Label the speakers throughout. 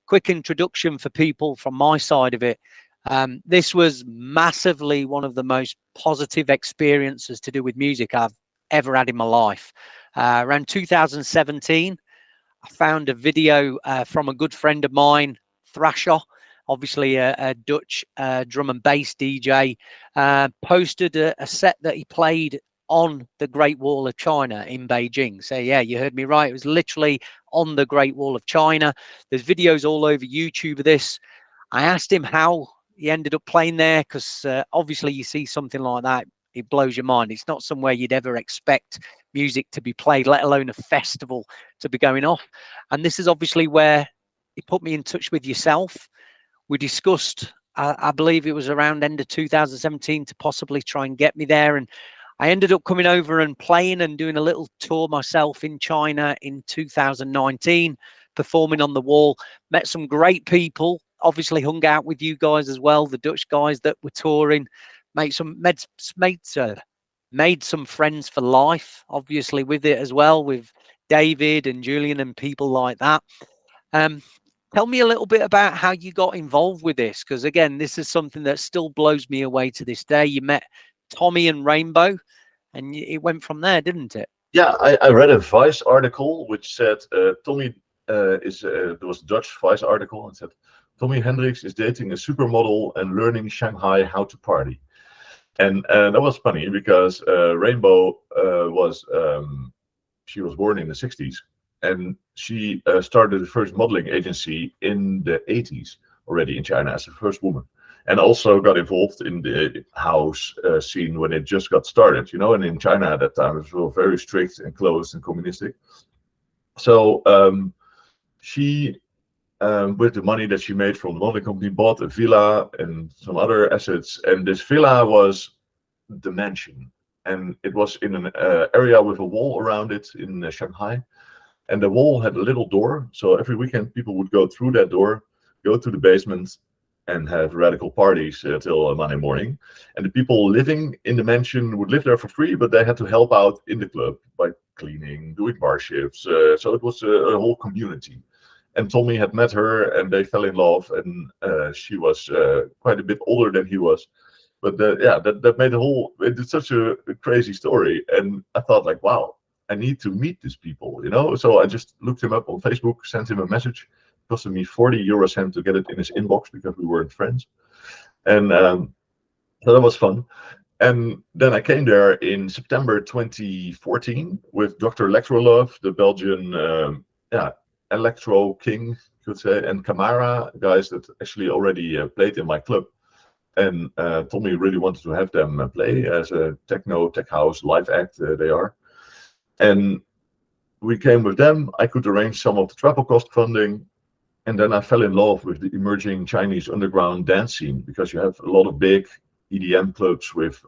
Speaker 1: quick introduction for people from my side of it. This was massively one of the most positive experiences to do with music I've ever had in my life. Around 2017, I found a video from a good friend of mine, Thrasher, obviously a Dutch drum and bass DJ, posted a set that he played on the Great Wall of China in Beijing. So yeah, you heard me right. It was literally on the Great Wall of China. There's videos all over YouTube of this. I asked him how he ended up playing there, because obviously you see something like that, it blows your mind. It's not somewhere you'd ever expect music to be played, let alone a festival to be going off. And this is obviously where he put me in touch with yourself. We discussed, I believe it was around end of 2017, to possibly try and get me there. And I ended up coming over and playing and doing a little tour myself in China in 2019, performing on the wall, met some great people, obviously hung out with you guys as well, the Dutch guys that were touring, made some friends for life, obviously, with it as well, with David and Julian and people like that. Tell me a little bit about how you got involved with this, because again, this is something that still blows me away to this day. You met Tommy and Rainbow, and it went from there, didn't it?
Speaker 2: Yeah, I read a Vice article which said Tommy there was a Dutch Vice article and said Tommy Hendricks is dating a supermodel and learning Shanghai how to party. And that was funny because Rainbow she was born in the 60s, and she started the first modeling agency in the 80s already in China as the first woman. And also got involved in the house scene when it just got started, you know. And in China at that time, it was very strict and closed and communistic. So she, with the money that she made from the modeling company, bought a villa and some other assets. And this villa was the mansion. And it was in an area with a wall around it in Shanghai. And the wall had a little door. So every weekend, people would go through that door, go to the basement, and have radical parties till Monday morning. And the people living in the mansion would live there for free, but they had to help out in the club by cleaning, doing bar shifts. So it was a whole community. And Tommy had met her, and they fell in love. And she was quite a bit older than he was. But that made it's such a crazy story. And I thought, like, wow, I need to meet these people, you know? So I just looked him up on Facebook, sent him a message. Costed me 40 euros to get it in his inbox because we weren't friends. And so that was fun. And then I came there in September 2014 with Dr. Electrolove, the Belgian electro king, you could say, and Camara, guys that actually already played in my club. And Tommy really wanted to have them play as a techno, tech house, live act they are. And we came with them. I could arrange some of the travel cost funding. And then I fell in love with the emerging Chinese underground dance scene, because you have a lot of big EDM clubs with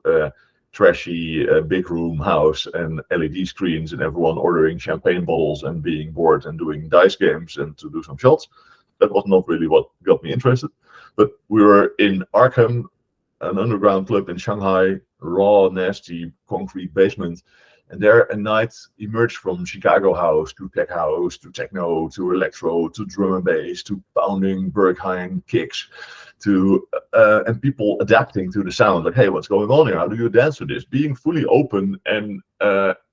Speaker 2: trashy big room house and LED screens and everyone ordering champagne bottles and being bored and doing dice games and to do some shots. That was not really what got me interested. But we were in Arkham, an underground club in Shanghai, raw, nasty, concrete basement. And there a night emerged from Chicago house to tech house to techno to electro to drum and bass to pounding Berghain kicks to and people adapting to the sound. Like, hey, what's going on here? How do you dance to this? Being fully open and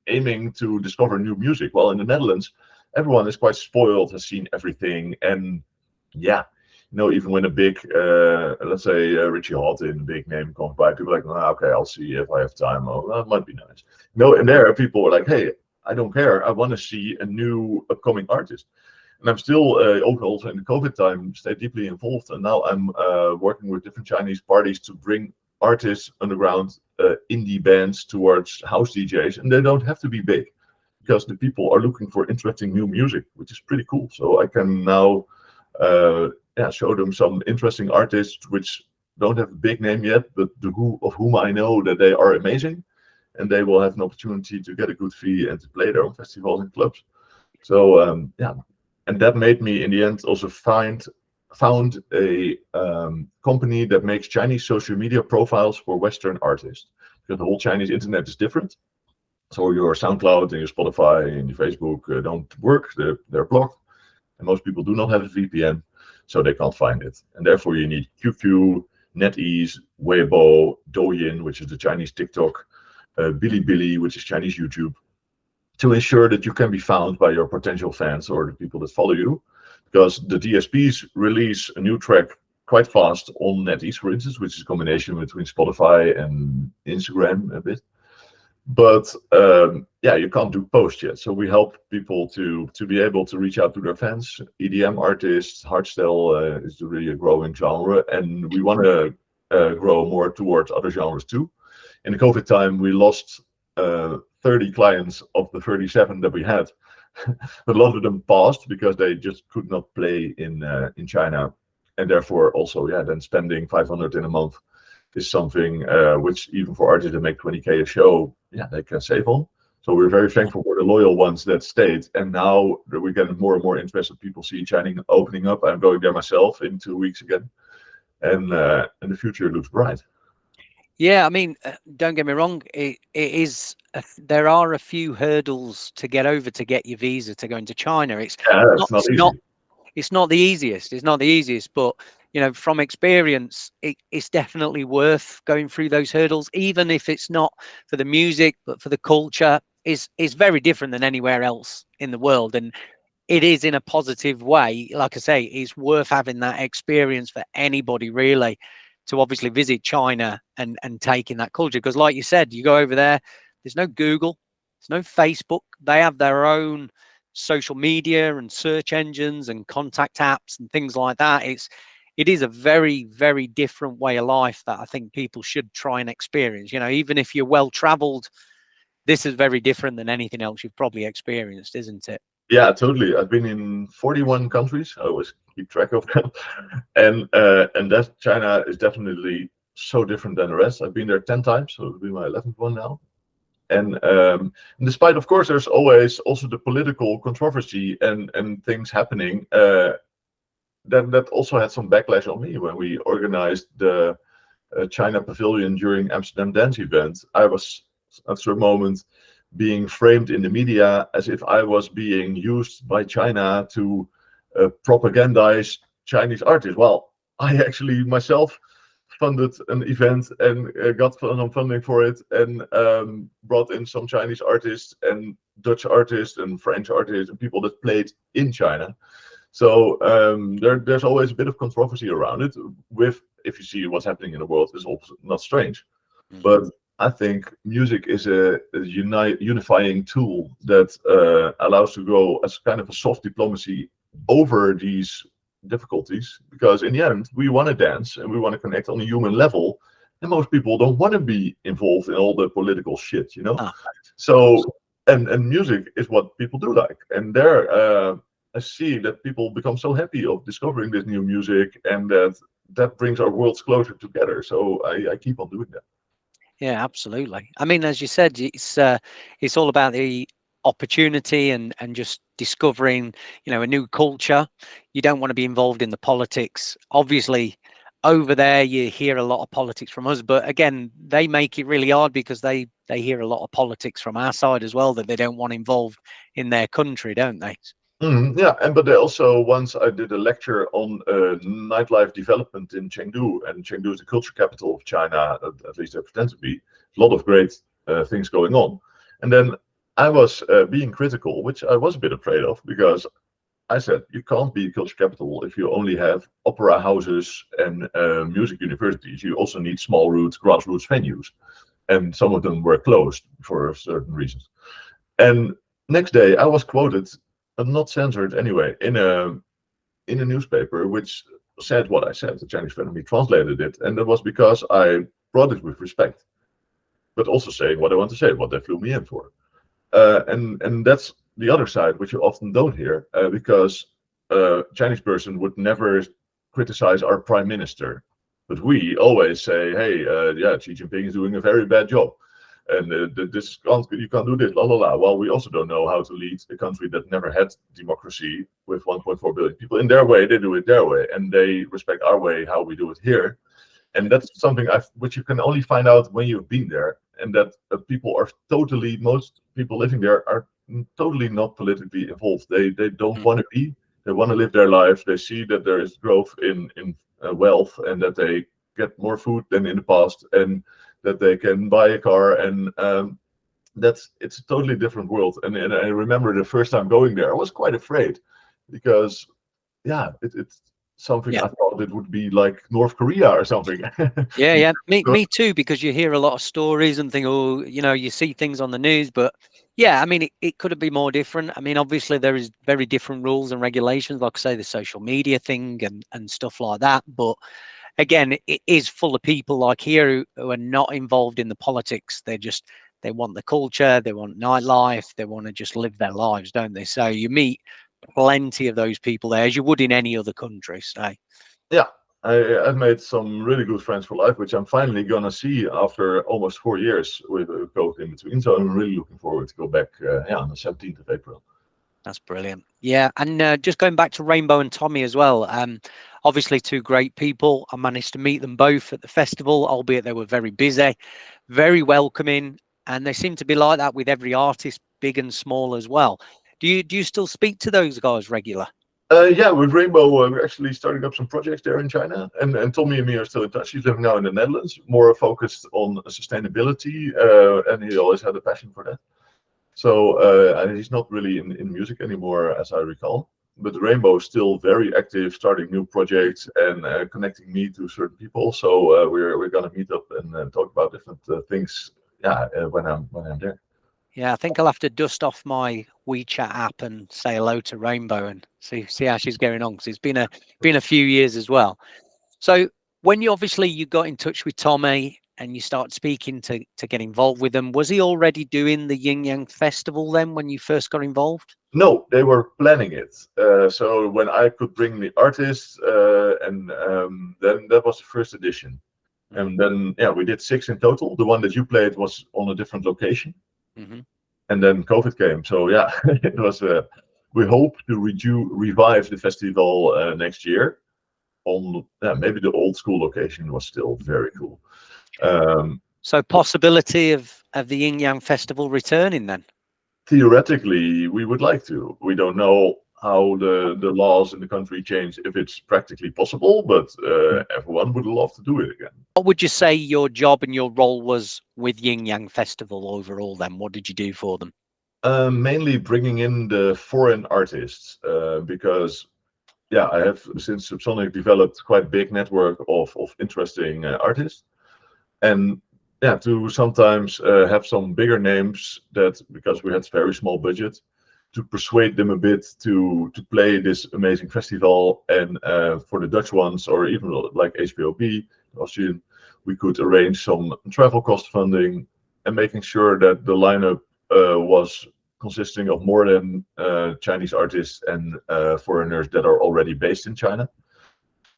Speaker 2: aiming to discover new music. Well, in the Netherlands, everyone is quite spoiled, has seen everything, and yeah. You know, even when a big, let's say Richie Hawtin, big name, comes by, people are like, oh, okay, I'll see if I have time. Oh, that might be nice. You know, and there are people who are like, hey, I don't care. I want to see a new upcoming artist. And I'm still, also in the COVID time, stay deeply involved. And now I'm working with different Chinese parties to bring artists, underground, indie bands towards house DJs. And they don't have to be big, because the people are looking for interesting new music, which is pretty cool. So I can now show them some interesting artists which don't have a big name yet, but of whom I know that they are amazing, and they will have an opportunity to get a good fee and to play their own festivals and clubs. So and that made me in the end also found a company that makes Chinese social media profiles for Western artists, because the whole Chinese internet is different. So your SoundCloud and your Spotify and your Facebook don't work; they're blocked. And most people do not have a VPN. so they can't find it. And therefore you need QQ, NetEase, Weibo, Douyin, which is the Chinese TikTok, Bilibili, which is Chinese YouTube, to ensure that you can be found by your potential fans or the people that follow you. Because the DSPs release a new track quite fast on NetEase, for instance, which is a combination between Spotify and Instagram a bit. But yeah, you can't do post yet. So we help people to be able to reach out to their fans. EDM artists, hardstyle is really a growing genre, and we want to grow more towards other genres too. In the COVID time, we lost 30 clients of the 37 that we had. A lot of them passed because they just could not play in China, and therefore also, yeah, then spending 500 in a month is something which even for artists that make 20K a show, yeah, they can save on. So we're very thankful for the loyal ones that stayed. And now we're getting more and more interested. People see China opening up. I'm going there myself in 2 weeks again, and the future looks bright.
Speaker 1: Yeah, I mean, don't get me wrong. It is. There are a few hurdles to get over to get your visa to go into China. It's
Speaker 2: not easy.
Speaker 1: It's not the easiest. It's not the easiest, but you know, from experience, it's definitely worth going through those hurdles, even if it's not for the music, but for the culture. Is very different than anywhere else in the world, and it is in a positive way. Like I say, it's worth having that experience for anybody really to obviously visit China and take in that culture. Because like you said, you go over there, there's no Google, there's no Facebook. They have their own social media and search engines and contact apps and things like that. It is a very, very different way of life that I think people should try and experience. You know, even if you're well traveled, this is very different than anything else you've probably experienced, isn't it?
Speaker 2: Yeah, totally. I've been in 41 countries. I always keep track of them, and that China is definitely so different than the rest. I've been there 10 times, so it'll be my 11th one now. And despite, of course, there's always also the political controversy and things happening. That also had some backlash on me when we organized the China Pavilion during Amsterdam Dance event. I was at a certain moment being framed in the media as if I was being used by China to propagandize Chinese artists. Well, I actually myself funded an event and got funding for it, and brought in some Chinese artists and Dutch artists and French artists and people that played in China. So there's always a bit of controversy around it. With, if you see what's happening in the world, is also not strange. Mm-hmm. But I think music is a unifying tool that allows to go as kind of a soft diplomacy over these difficulties, because in the end we want to dance and we want to connect on a human level, and most people don't want to be involved in all the political shit, you know. So and music is what people do like, and there I see that people become so happy of discovering this new music, and that brings our worlds closer together. So I keep on doing that.
Speaker 1: Yeah, absolutely. I mean, as you said, it's all about the opportunity and just discovering, you know, a new culture. You don't want to be involved in the politics. Obviously, over there you hear a lot of politics from us, but again, they make it really hard because they hear a lot of politics from our side as well that they don't want involved in their country, don't they?
Speaker 2: Yeah, but they also, once I did a lecture on nightlife development in Chengdu, and Chengdu is the culture capital of China, at least they pretend to be. A lot of great things going on. And then I was being critical, which I was a bit afraid of, because I said, you can't be culture capital if you only have opera houses and music universities. You also need small roots, grassroots venues. And some of them were closed for certain reasons. And next day I was quoted, not censored anyway, in a newspaper which said what I said. The Chinese Academy translated it, and that was because I brought it with respect, but also saying what I want to say, what they flew me in for. And that's the other side, which you often don't hear, because a Chinese person would never criticize our prime minister, but we always say, hey, yeah, Xi Jinping is doing a very bad job. And you can't do this, la la la. Well, we also don't know how to lead a country that never had democracy with 1.4 billion people. In their way, they do it their way, and they respect our way, how we do it here. And that's something which you can only find out when you've been there, and that most people living there are totally not politically involved. They don't want to be. They want to live their life. They see that there is growth in wealth, and that they get more food than in the past, and that they can buy a car, and it's a totally different world. And I remember the first time going there, I was quite afraid, because it's something
Speaker 1: Yeah.
Speaker 2: I thought it would be like North Korea or something.
Speaker 1: Yeah. Me too, because you hear a lot of stories and think, oh, you see things on the news, but yeah, I mean, it could have been more different. I mean, obviously there is very different rules and regulations, like I say, the social media thing and stuff like that. But again, it is full of people like here who are not involved in the politics. They want the culture, they want nightlife, they want to just live their lives, don't they? So you meet plenty of those people there, as you would in any other country. So
Speaker 2: Yeah, I've made some really good friends for life, which I'm finally gonna see after almost 4 years with COVID in between. So I'm really looking forward to go back. On the 17th of April.
Speaker 1: that's brilliant. Yeah, and just going back to Rainbow and Tommy as well. Obviously, two great people. I managed to meet them both at the festival, albeit they were very busy, very welcoming, and they seem to be like that with every artist, big and small as well. Do you still speak to those guys regular?
Speaker 2: Yeah, with Rainbow, we're actually starting up some projects there in China, and Tommy and me are still in touch. He's living now in the Netherlands, more focused on sustainability, and he always had a passion for that. So and he's not really in music anymore, as I recall. But Rainbow is still very active, starting new projects and connecting me to certain people. So we're gonna meet up and talk about different things. When I'm there.
Speaker 1: Yeah, I think I'll have to dust off my WeChat app and say hello to Rainbow and see how she's going on, because it's been a few years as well. So when you got in touch with Tommy and you start speaking to get involved with them, was he already doing the Yin Yang Festival then when you first got involved?
Speaker 2: No, they were planning it. So when I could bring the artists, and then that was the first edition. And then we did 6 in total. The one that you played was on a different location.
Speaker 1: Mm-hmm.
Speaker 2: And then COVID came. So yeah, it was. We hope to revive the festival next year. On maybe the old school location was still very cool.
Speaker 1: So possibility of the Yin Yang Festival returning then?
Speaker 2: Theoretically, we would like to. We don't know how the laws in the country change, if it's practically possible, but everyone would love to do it again.
Speaker 1: What would you say your job and your role was with Yin Yang Festival overall then? What did you do for them?
Speaker 2: Mainly bringing in the foreign artists, because I have since Subsonic developed quite a big network of interesting artists, and to sometimes have some bigger names, that because we had very small budget, to persuade them a bit to play this amazing festival. And for the Dutch ones, or even like HPOB Austrian, we could arrange some travel cost funding and making sure that the lineup was consisting of more than Chinese artists and foreigners that are already based in China.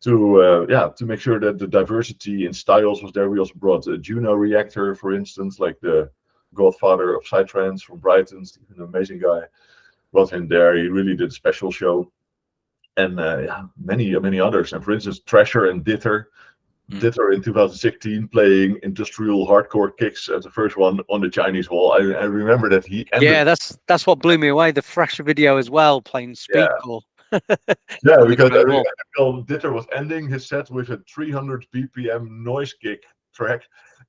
Speaker 2: To make sure that the diversity in styles was there. We also brought a Juno Reactor, for instance, like the godfather of psytrance from Brighton, Stephen, an amazing guy. Brought him there. He really did a special show, and many others. And for instance, Thrasher and Ditter in 2016 playing industrial hardcore kicks as the first one on the Chinese wall. I remember that he ended.
Speaker 1: Yeah, that's what blew me away. The Thrasher video as well, playing Speedcore.
Speaker 2: Yeah, because Ditter was ending his set with a 300 BPM noise kick track,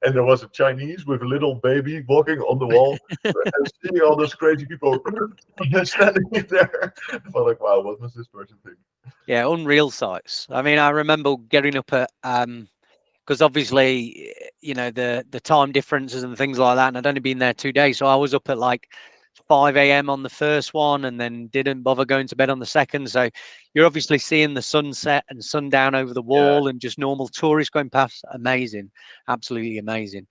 Speaker 2: and there was a Chinese with a little baby walking on the wall, and seeing all those crazy people standing there. I felt like, wow, what was this person think?
Speaker 1: Yeah, unreal sights. I mean, I remember getting up at because obviously, the time differences and things like that, and I'd only been there 2 days, so I was up at like 5 a.m. on the first one, and then didn't bother going to bed on the second. So you're obviously seeing the sunset and sundown over the wall, and just normal tourists going past. Amazing, absolutely amazing.